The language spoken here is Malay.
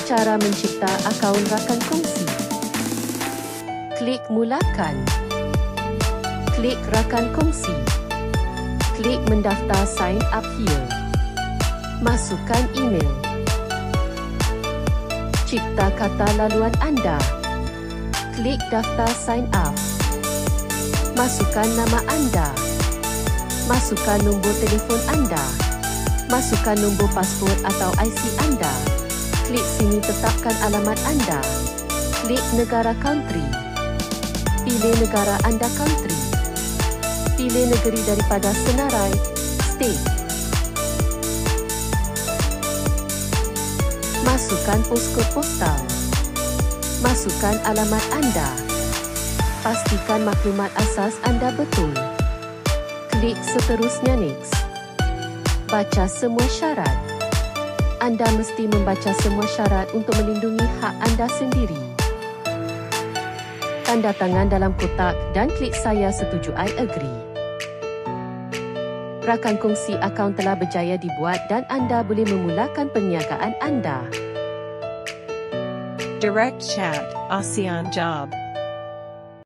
Cara mencipta akaun rakan kongsi. Klik mulakan. Klik rakan kongsi. Klik mendaftar sign up here. Masukkan email. Cipta kata laluan anda. Klik daftar sign up. Masukkan nama anda. Masukkan nombor telefon anda. Masukkan nombor pasport atau IC anda. Klik sini tetapkan alamat anda. Klik negara country. Pilih negara anda country. Pilih negeri daripada senarai, state. Masukkan poskod postal. Masukkan alamat anda. Pastikan maklumat asas anda betul. Klik seterusnya next. Baca semua syarat. Anda mesti membaca semua syarat untuk melindungi hak anda sendiri. Tanda tangan dalam kotak dan klik saya setuju I agree. Rakan kongsi akaun telah berjaya dibuat dan anda boleh memulakan perniagaan anda. Direct chat, ASEAN Job.